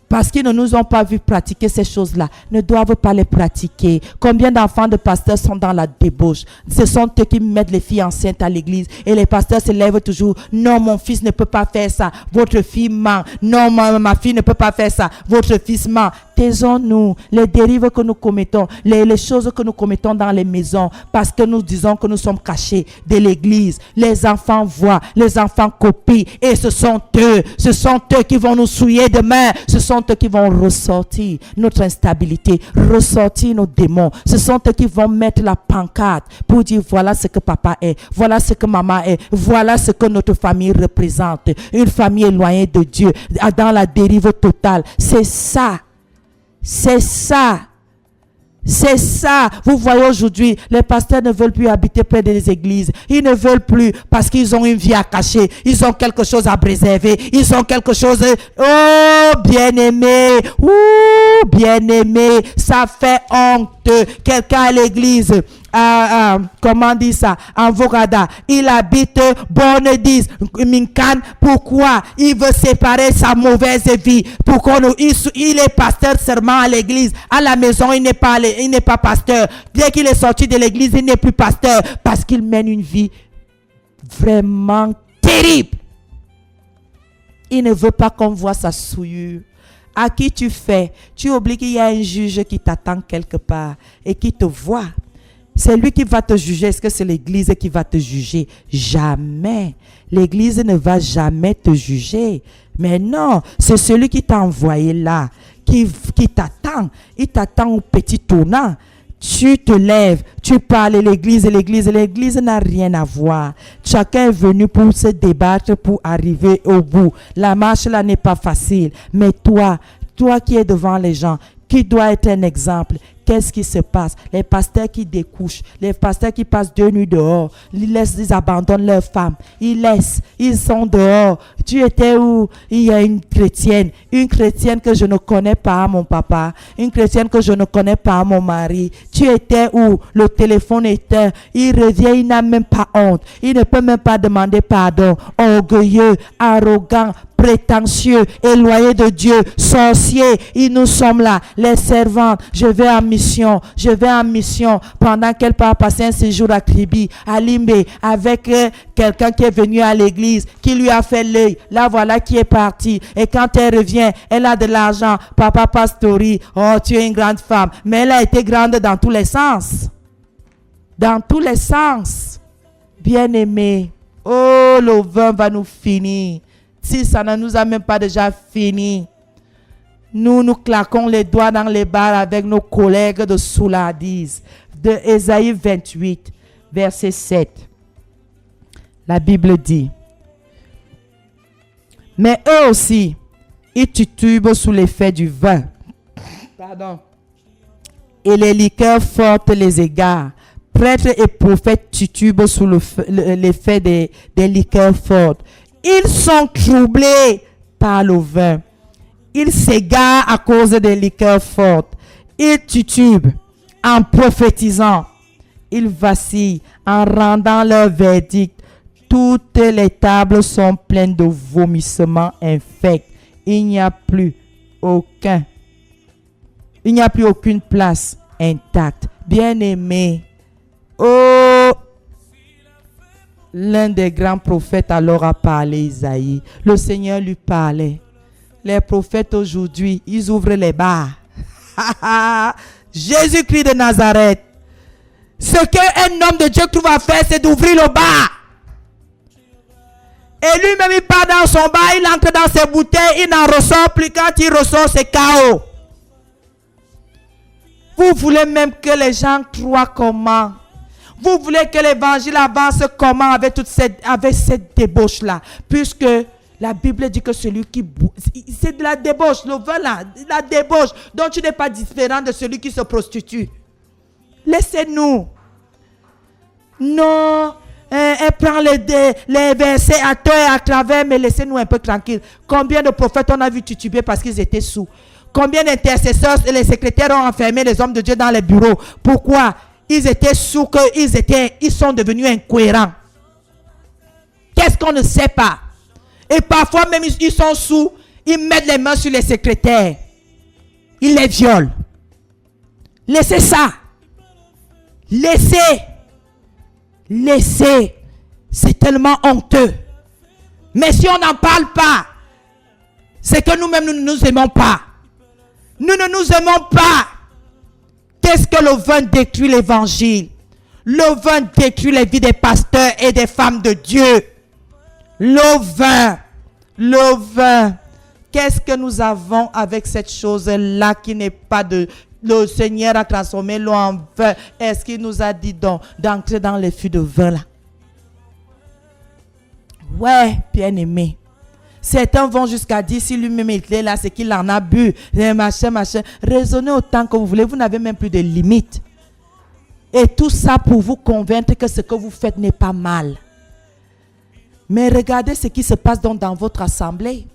parce qu'ils ne nous ont pas vu pratiquer ces choses-là, ne doivent pas les pratiquer. Combien d'enfants de pasteurs sont dans la débauche? Ce sont eux qui mettent les filles enceintes à l'église. Et les pasteurs se lèvent toujours. Non, mon fils ne peut pas faire ça. Votre fille ment. Non, ma fille ne peut pas faire ça. Votre fils ment. Taisons-nous. Les dérives que nous commettons, les choses que nous commettons dans les maisons, parce que nous disons que nous sommes cachés de l'église. Les enfants voient, les enfants copient. Et ce sont eux qui vont nous souiller demain. Ce sont eux qui vont ressortir notre instabilité, ressortir nos démons. Ce sont eux qui vont mettre la pancarte pour dire voilà ce que papa est, voilà ce que maman est, voilà ce que notre famille représente. Une famille éloignée de Dieu, dans la dérive totale. C'est ça. C'est ça. C'est ça. Vous voyez aujourd'hui, les pasteurs ne veulent plus habiter près des églises. Ils ne veulent plus parce qu'ils ont une vie à cacher. Ils ont quelque chose à préserver. Ils ont quelque chose... Oh, bien-aimé. Ouh, bien-aimé. Ça fait honte. quelqu'un à l'église, comment dit ça, en Vogada, il habite Bonedis, Minkan, pourquoi il veut séparer sa mauvaise vie, pourquoi il est pasteur seulement à l'église, à la maison il n'est pas pasteur, dès qu'il est sorti de l'église il n'est plus pasteur, parce qu'il mène une vie vraiment terrible. Il ne veut pas qu'on voit sa souillure. À qui tu fais? Tu oublies qu'il y a un juge qui t'attend quelque part et qui te voit. C'est lui qui va te juger. Est-ce que c'est l'église qui va te juger? Jamais. L'église ne va jamais te juger. Mais non, c'est celui qui t'a envoyé là, qui t'attend. Il t'attend au petit tournant. Tu te lèves, tu parles à l'église n'a rien à voir. Chacun est venu pour se débattre, pour arriver au bout. La marche là n'est pas facile. Mais toi qui es devant les gens, qui doit être un exemple, qu'est-ce qui se passe? Les pasteurs qui découchent, les pasteurs qui passent 2 nuits dehors, ils abandonnent leurs femmes, ils sont dehors. Tu étais où? Il y a une chrétienne que je ne connais pas, mon papa, une chrétienne que je ne connais pas, mon mari. Tu étais où? Le téléphone éteint, il revient, il n'a même pas honte, il ne peut même pas demander pardon, orgueilleux, arrogant, prétentieux, éloigné de Dieu, sorcier. Et nous sommes là, les servantes. Je vais en mission. Pendant qu'elle part passer un séjour à Kribi, à Limbe, avec quelqu'un qui est venu à l'église, qui lui a fait l'œil. Là, voilà qui est parti. Et quand elle revient, elle a de l'argent. Papa Pastori, oh, tu es une grande femme. Mais elle a été grande dans tous les sens. Dans tous les sens. Bien-aimé. Oh, le vin va nous finir. Si ça ne nous a même pas déjà fini, nous claquons les doigts dans les bars avec nos collègues de Souladise. De Ésaïe 28, verset 7. La Bible dit, mais eux aussi, ils titubent sous l'effet du vin. Et les liqueurs fortes les égarent. Prêtres et prophètes titubent sous l'effet des liqueurs fortes. Ils sont troublés par le vin. Ils s'égarent à cause des liqueurs fortes. Ils titubent en prophétisant. Ils vacillent en rendant leur verdict. Toutes les tables sont pleines de vomissements infects. Il n'y a plus aucune place intacte. Bien-aimé, oh, l'un des grands prophètes alors a parlé, Isaïe. Le Seigneur lui parlait. Les prophètes aujourd'hui, ils ouvrent les bars. Jésus-Christ de Nazareth. Ce qu'un homme de Dieu trouve à faire, c'est d'ouvrir le bar. Et lui-même, il part dans son bar, il entre dans ses bouteilles, il n'en ressort plus. Quand il ressort, c'est chaos. Vous voulez même que les gens croient comment? Vous voulez que l'évangile avance comment avec cette débauche-là? Puisque la Bible dit que celui qui boit, c'est de la débauche, le vin là, la débauche. Donc tu n'es pas différent de celui qui se prostitue. Laissez-nous. Non, elle prend les versets à tort et à travers, mais laissez-nous un peu tranquilles. Combien de prophètes on a vu tituber parce qu'ils étaient sous? Combien d'intercesseurs et les secrétaires ont enfermé les hommes de Dieu dans les bureaux? Pourquoi? Ils étaient sous, ils sont devenus incohérents. Qu'est-ce qu'on ne sait pas? Et parfois même ils sont sous, ils mettent les mains sur les secrétaires. Ils les violent. Laissez ça. Laissez. C'est tellement honteux. Mais si on n'en parle pas, c'est que nous-mêmes nous ne nous aimons pas. Nous ne nous aimons pas. Qu'est-ce que le vin détruit l'évangile? Le vin détruit les vies des pasteurs et des femmes de Dieu. Le vin. Qu'est-ce que nous avons avec cette chose-là qui n'est pas de... Le Seigneur a transformé l'eau en vin. Est-ce qu'il nous a dit donc d'entrer dans les fûts de vin là? Ouais, bien-aimé. Certains vont jusqu'à dire si lui-même est là, c'est qu'il en a bu. Machin. Raisonnez autant que vous voulez. Vous n'avez même plus de limites. Et tout ça pour vous convaincre que ce que vous faites n'est pas mal. Mais regardez ce qui se passe donc dans votre assemblée.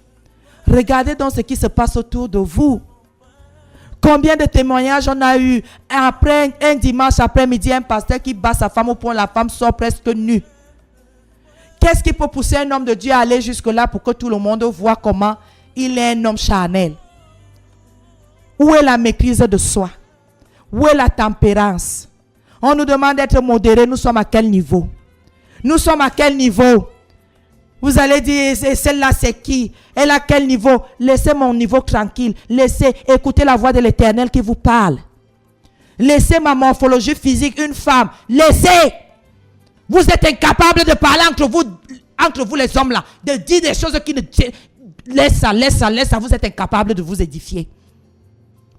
Regardez donc ce qui se passe autour de vous. Combien de témoignages on a eu après un dimanche après-midi, un pasteur qui bat sa femme au point, la femme sort presque nue. Qu'est-ce qui peut pousser un homme de Dieu à aller jusque-là pour que tout le monde voit comment il est un homme charnel? Où est la maîtrise de soi? Où est la tempérance? On nous demande d'être modérés, nous sommes à quel niveau? Nous sommes à quel niveau? Vous allez dire, celle-là c'est qui? Elle à quel niveau? Laissez mon niveau tranquille. Laissez écouter la voix de l'Éternel qui vous parle. Laissez ma morphologie physique, une femme. Laissez. Vous êtes incapables de parler entre vous les hommes là. De dire des choses qui ne... Laisse ça. Vous êtes incapables de vous édifier.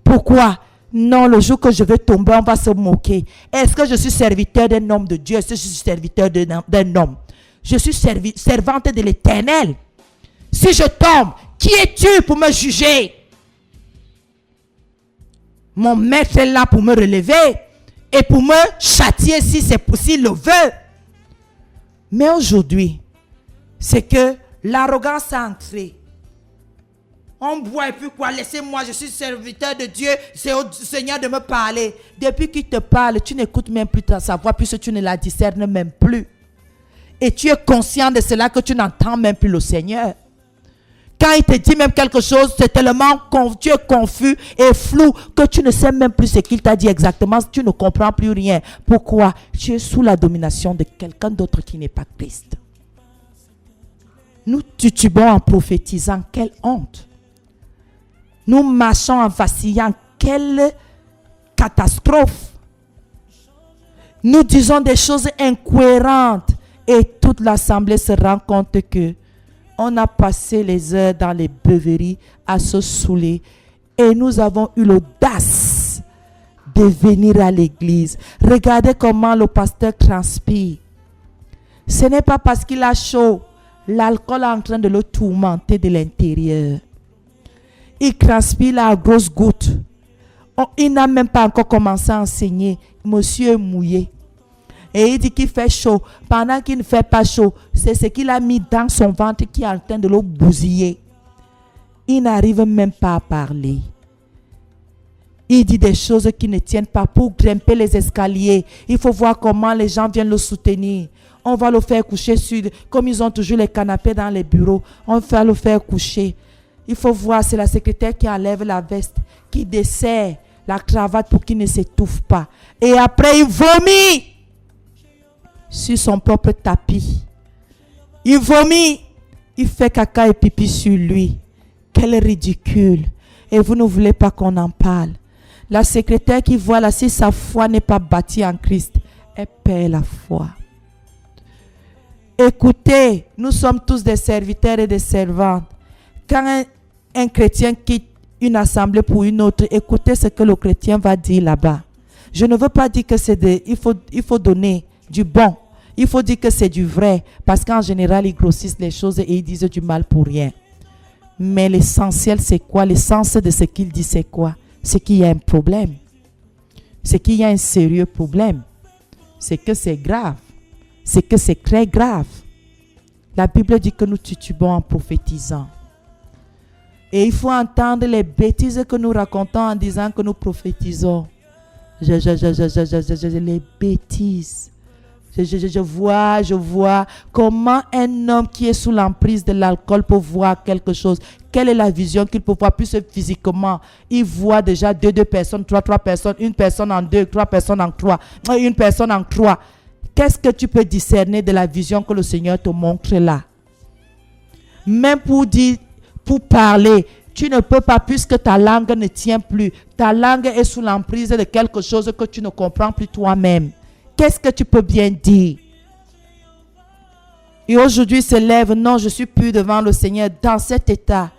Pourquoi? Non, le jour que je vais tomber, on va se moquer. Est-ce que je suis serviteur d'un homme de Dieu? Est-ce que je suis serviteur d'un homme? Je suis servante de l'Éternel. Si je tombe, qui es-tu pour me juger? Mon maître est là pour me relever et pour me châtier si c'est possible, le veut. Mais aujourd'hui, c'est que l'arrogance a entré. On boit et puis quoi? Laissez-moi, je suis serviteur de Dieu. C'est au Seigneur de me parler. Depuis qu'il te parle, tu n'écoutes même plus sa voix puisque tu ne la discernes même plus. Et tu es conscient de cela que tu n'entends même plus le Seigneur. Quand il te dit même quelque chose, c'est tellement tu es confus et flou que tu ne sais même plus ce qu'il t'a dit exactement. Tu ne comprends plus rien. Pourquoi? Tu es sous la domination de quelqu'un d'autre qui n'est pas Christ. Nous titubons en prophétisant. Quelle honte! Nous marchons en vacillant. Quelle catastrophe! Nous disons des choses incohérentes. Et toute l'assemblée se rend compte que on a passé les heures dans les beuveries à se saouler. Et nous avons eu l'audace de venir à l'église. Regardez comment le pasteur transpire. Ce n'est pas parce qu'il a chaud. L'alcool est en train de le tourmenter de l'intérieur. Il transpire à grosses gouttes. Il n'a même pas encore commencé à enseigner. Monsieur est mouillé. Et il dit qu'il fait chaud. Pendant qu'il ne fait pas chaud, c'est ce qu'il a mis dans son ventre qui est en train de le bousiller. Il n'arrive même pas à parler. Il dit des choses qui ne tiennent pas. Pour grimper les escaliers, il faut voir comment les gens viennent le soutenir. On va le faire coucher sur... Comme ils ont toujours les canapés dans les bureaux, on va le faire coucher. Il faut voir, c'est la secrétaire qui enlève la veste, qui desserre la cravate pour qu'il ne s'étouffe pas. Et après, il vomit sur son propre tapis. Il vomit. Il fait caca et pipi sur lui. Quel ridicule. Et vous ne voulez pas qu'on en parle. La secrétaire qui voit là, si sa foi n'est pas bâtie en Christ, elle perd la foi. Écoutez, nous sommes tous des serviteurs et des servantes. Quand un chrétien quitte une assemblée pour une autre, écoutez ce que le chrétien va dire là-bas. Je ne veux pas dire que c'est il faut donner du bon. Il faut dire que c'est du vrai. Parce qu'en général, ils grossissent les choses et ils disent du mal pour rien. Mais l'essentiel, c'est quoi? L'essence de ce qu'il dit, c'est quoi? C'est qu'il y a un problème. C'est qu'il y a un sérieux problème. C'est que c'est grave. C'est que c'est très grave. La Bible dit que nous titubons en prophétisant. Et il faut entendre les bêtises que nous racontons en disant que nous prophétisons. Les bêtises. Je vois comment un homme qui est sous l'emprise de l'alcool peut voir quelque chose. Quelle est la vision qu'il peut voir? Plus physiquement, il voit déjà deux personnes, trois personnes, une personne en deux, trois personnes en trois, une personne en trois. Qu'est-ce que tu peux discerner de la vision que le Seigneur te montre là? Même pour parler, tu ne peux pas puisque ta langue ne tient plus. Ta langue est sous l'emprise de quelque chose que tu ne comprends plus toi-même. Qu'est-ce que tu peux bien dire? Et aujourd'hui, il se lève, non, je suis plus devant le Seigneur dans cet état.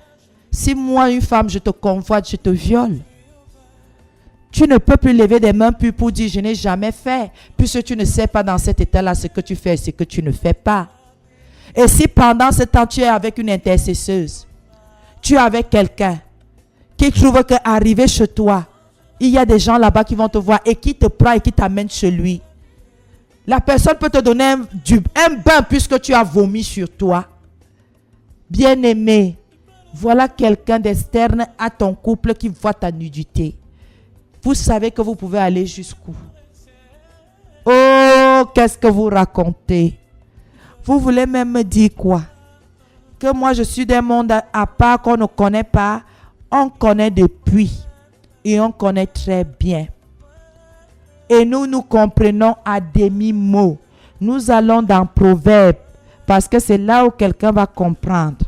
Si moi, une femme, je te convoite, je te viole. Tu ne peux plus lever des mains pour dire, je n'ai jamais fait. Puisque tu ne sais pas dans cet état-là ce que tu fais et ce que tu ne fais pas. Et si pendant ce temps, tu es avec une intercesseuse, tu es avec quelqu'un qui trouve qu'arriver chez toi, il y a des gens là-bas qui vont te voir et qui te prend et qui t'amène chez lui. La personne peut te donner un bain puisque tu as vomi sur toi. Bien-aimé, voilà quelqu'un d'externe à ton couple qui voit ta nudité. Vous savez que vous pouvez aller jusqu'où? Oh, qu'est-ce que vous racontez? Vous voulez même me dire quoi? Que moi je suis d'un monde à part qu'on ne connaît pas. On connaît depuis et on connaît très bien. Et nous comprenons à demi-mot. Nous allons dans Proverbe parce que c'est là où quelqu'un va comprendre.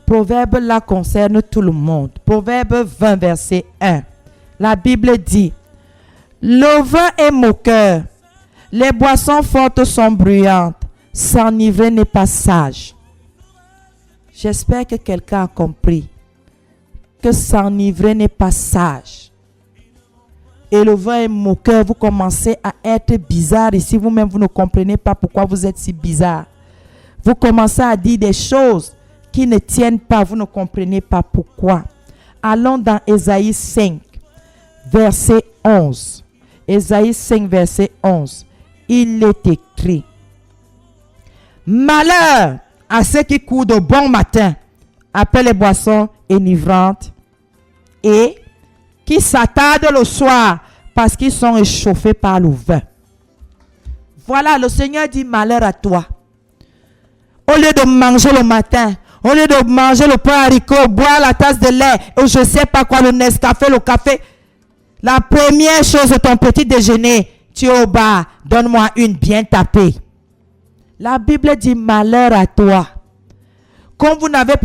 Proverbe là concerne tout le monde. Proverbe 20 verset 1. La Bible dit: le vin est moqueur, les boissons fortes sont bruyantes, s'enivrer n'est pas sage. J'espère que quelqu'un a compris que s'enivrer n'est pas sage. Et le vin est moqueur, vous commencez à être bizarre ici, vous-même vous ne comprenez pas pourquoi vous êtes si bizarre. Vous commencez à dire des choses qui ne tiennent pas, vous ne comprenez pas pourquoi. Allons dans Ésaïe 5, verset 11. Ésaïe 5, verset 11. Il est écrit: malheur à ceux qui courent de bon matin après les boissons enivrantes et qui s'attardent le soir parce qu'ils sont échauffés par le vin. Voilà, le Seigneur dit malheur à toi. Au lieu de manger le matin, au lieu de manger le pain haricot, boire la tasse de lait, ou je ne sais pas quoi, le Nescafé, le café, la première chose de ton petit déjeuner, tu es au bar, donne-moi une bien tapée. La Bible dit malheur à toi. Comme vous n'avez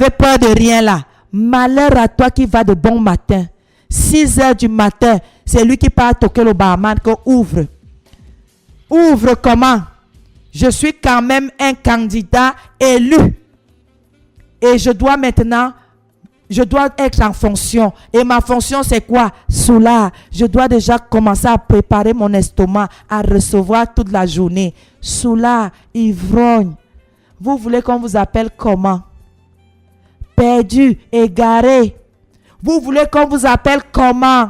peur de rien là, malheur à toi qui va de bon matin. 6 heures du matin, c'est lui qui part toquer le barman que ouvre. Ouvre comment? Je suis quand même un candidat élu. Et je dois maintenant, je dois être en fonction. Et ma fonction c'est quoi? Soulard. Je dois déjà commencer à préparer mon estomac, à recevoir toute la journée. Soulard, ivrogne. Vous voulez qu'on vous appelle comment? Perdu, égaré. Vous voulez qu'on vous appelle comment?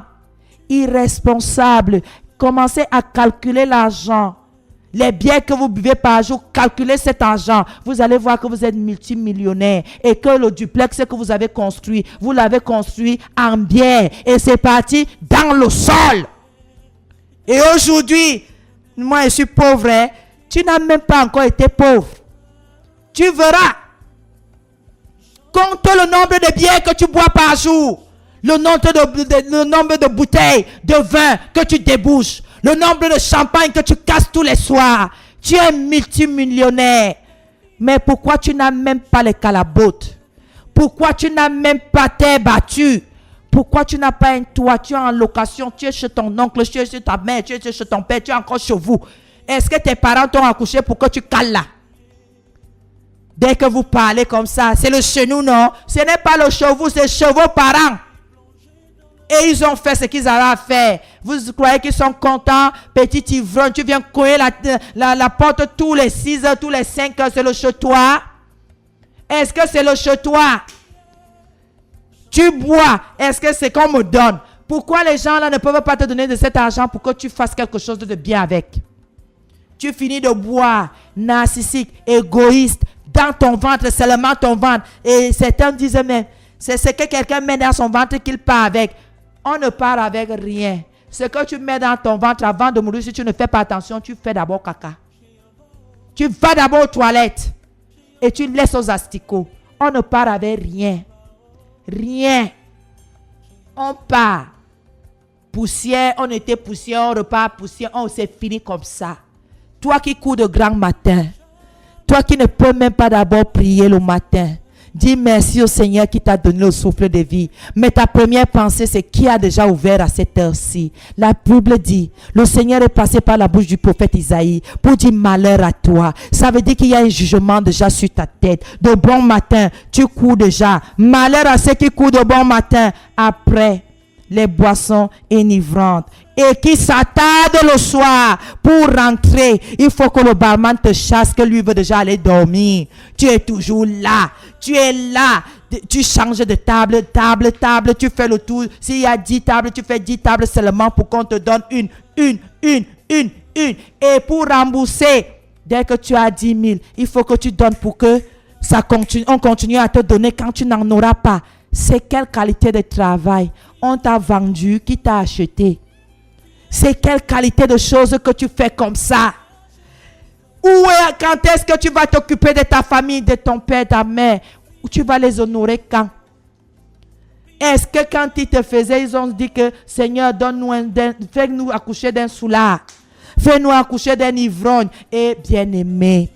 Irresponsable. Commencez à calculer l'argent. Les biens que vous buvez par jour, calculez cet argent. Vous allez voir que vous êtes multimillionnaire et que le duplex que vous avez construit, vous l'avez construit en bière et c'est parti dans le sol. Et aujourd'hui, moi je suis pauvre, hein? Tu n'as même pas encore été pauvre. Tu verras. Compte le nombre de bières que tu bois par jour. Le nombre de bouteilles de vin que tu débouches. Le nombre de champagne que tu casses tous les soirs. Tu es multimillionnaire. Mais pourquoi tu n'as même pas les calabotes? Pourquoi tu n'as même pas terre battue? Pourquoi tu n'as pas un toit? Tu es en location, tu es chez ton oncle, tu es chez ta mère, tu es chez ton père, tu es encore chez vous. Est-ce que tes parents t'ont accouché pour que tu cales là? Dès que vous parlez comme ça, c'est le chenou, non? Ce n'est pas le chevaux, c'est chez vos parents. Et ils ont fait ce qu'ils avaient à faire. Vous croyez qu'ils sont contents? Petit ivrogne, tu viens cogner la porte tous les 6 heures, tous les 5 heures, c'est le chez toi? Est-ce que c'est le chez toi? Tu bois, est-ce que c'est qu'on me donne? Pourquoi les gens là ne peuvent pas te donner de cet argent pour que tu fasses quelque chose de bien avec? Tu finis de boire, narcissique, égoïste, dans ton ventre, seulement ton ventre. Et certains disent même, c'est ce que quelqu'un met dans son ventre qu'il part avec. On ne part avec rien. Ce que tu mets dans ton ventre avant de mourir, si tu ne fais pas attention, tu fais d'abord caca. Tu vas d'abord aux toilettes et tu laisses aux asticots. On ne part avec rien. Rien. On part. Poussière, on était poussière, on repart poussière, on s'est fini comme ça. Toi qui cours de grand matin, toi qui ne peux même pas d'abord prier le matin, dis merci au Seigneur qui t'a donné le souffle de vie. Mais ta première pensée, c'est qui a déjà ouvert à cette heure-ci. La Bible dit, le Seigneur est passé par la bouche du prophète Isaïe pour dire malheur à toi. Ça veut dire qu'il y a un jugement déjà sur ta tête. De bon matin, tu cours déjà. Malheur à ceux qui courent de bon matin après les boissons enivrantes et qui s'attardent le soir pour rentrer. Il faut que le barman te chasse, que lui veut déjà aller dormir. Tu es toujours là. Tu es là. Tu changes de table, tu fais le tour. S'il y a 10 tables, tu fais 10 tables seulement pour qu'on te donne une. Et pour rembourser, dès que tu as 10 000, il faut que tu donnes pour que ça continue. On continue à te donner quand tu n'en auras pas. C'est quelle qualité de travail on t'a vendu, qui t'a acheté? C'est quelle qualité de choses que tu fais comme ça? Quand est-ce que tu vas t'occuper de ta famille, de ton père, ta mère? Ou tu vas les honorer quand? Est-ce que quand ils te faisaient, ils ont dit que Seigneur, fais-nous accoucher d'un soulard, fais-nous accoucher d'un ivrogne? Et bien-aimé,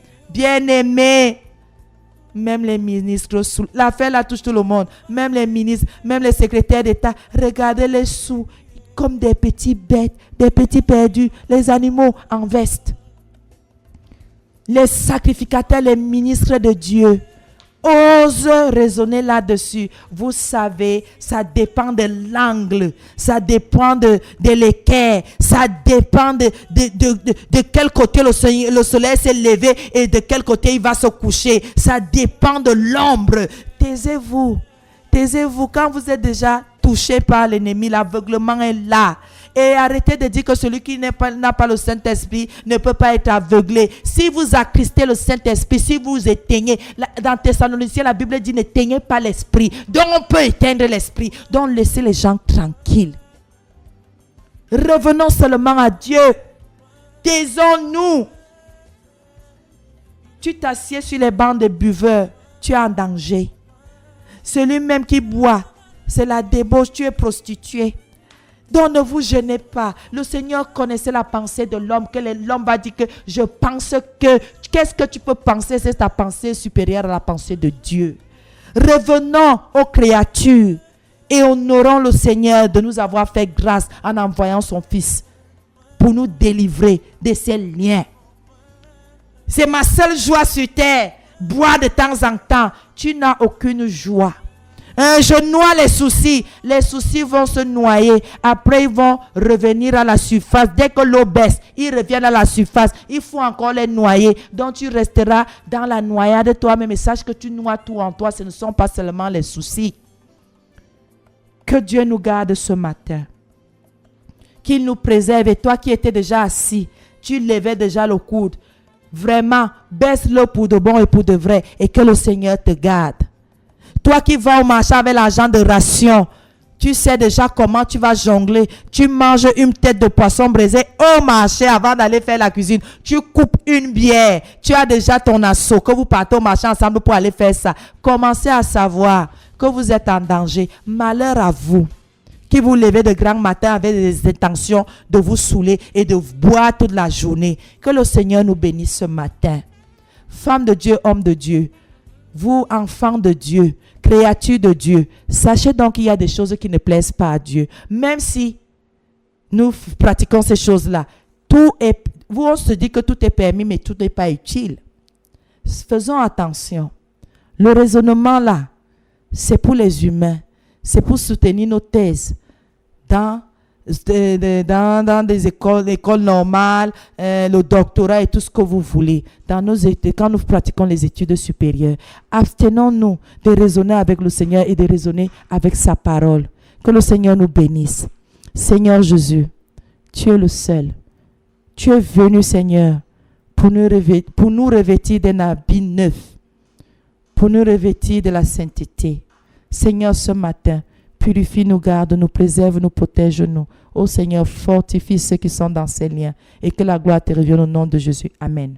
même les ministres, l'affaire là touche tout le monde, même les ministres, même les secrétaires d'État, regardez les sous comme des petits bêtes, des petits perdus, les animaux en veste. Les sacrificateurs, les ministres de Dieu, osent raisonner là-dessus. Vous savez, ça dépend de l'angle, ça dépend de l'équerre, ça dépend de quel côté le soleil s'est levé et de quel côté il va se coucher. Ça dépend de l'ombre. Taisez-vous. Taisez-vous. Quand vous êtes déjà touché par l'ennemi, l'aveuglement est là. Et arrêtez de dire que celui qui n'a pas le Saint-Esprit ne peut pas être aveuglé. Si vous attristez le Saint-Esprit, si vous éteignez, dans Thessaloniciens, la Bible dit n'éteignez pas l'Esprit. Donc on peut éteindre l'Esprit. Donc laissez les gens tranquilles. Revenons seulement à Dieu. Taisons-nous. Tu t'assieds sur les bancs des buveurs, tu es en danger. Celui même qui boit, c'est la débauche, tu es prostitué. Donc ne vous gênez pas. Le Seigneur connaissait la pensée de l'homme, que l'homme va dire que je pense que, qu'est-ce que tu peux penser? C'est ta pensée supérieure à la pensée de Dieu. Revenons aux créatures et honorons le Seigneur de nous avoir fait grâce en envoyant son Fils pour nous délivrer de ces liens. C'est ma seule joie sur terre. Bois de temps en temps. Tu n'as aucune joie. Je noie les soucis. Les soucis vont se noyer. Après, ils vont revenir à la surface. Dès que l'eau baisse, ils reviennent à la surface. Il faut encore les noyer. Donc, tu resteras dans la noyade toi-même. Et sache que tu noies tout en toi. Ce ne sont pas seulement les soucis. Que Dieu nous garde ce matin. Qu'il nous préserve. Et toi qui étais déjà assis, tu levais déjà le coude. Vraiment, baisse-le pour de bon et pour de vrai. Et que le Seigneur te garde. Toi qui vas au marché avec l'argent de ration, tu sais déjà comment tu vas jongler. Tu manges une tête de poisson braisé au marché avant d'aller faire la cuisine. Tu coupes une bière. Tu as déjà ton assaut que vous partez au marché ensemble pour aller faire ça. Commencez à savoir que vous êtes en danger. Malheur à vous qui vous levez de grand matin avec des intentions de vous saouler et de boire toute la journée. Que le Seigneur nous bénisse ce matin. Femme de Dieu, homme de Dieu. Vous, enfants de Dieu, créatures de Dieu, sachez donc qu'il y a des choses qui ne plaisent pas à Dieu. Même si nous pratiquons ces choses-là, on se dit que tout est permis, mais tout n'est pas utile. Faisons attention. Le raisonnement là, c'est pour les humains. C'est pour soutenir nos thèses dans des écoles normales, le doctorat et tout ce que vous voulez. Quand nous pratiquons les études supérieures, abstenons-nous de raisonner avec le Seigneur et de raisonner avec sa parole. Que le Seigneur nous bénisse. Seigneur Jésus, tu es le seul. Tu es venu, Seigneur, pour nous revêtir d'un habit neuf, pour nous revêtir de la sainteté. Seigneur, ce matin, purifie, nous garde, nous préserve, nous protège, nous. Ô Seigneur, fortifie ceux qui sont dans ces liens et que la gloire te revienne au nom de Jésus. Amen.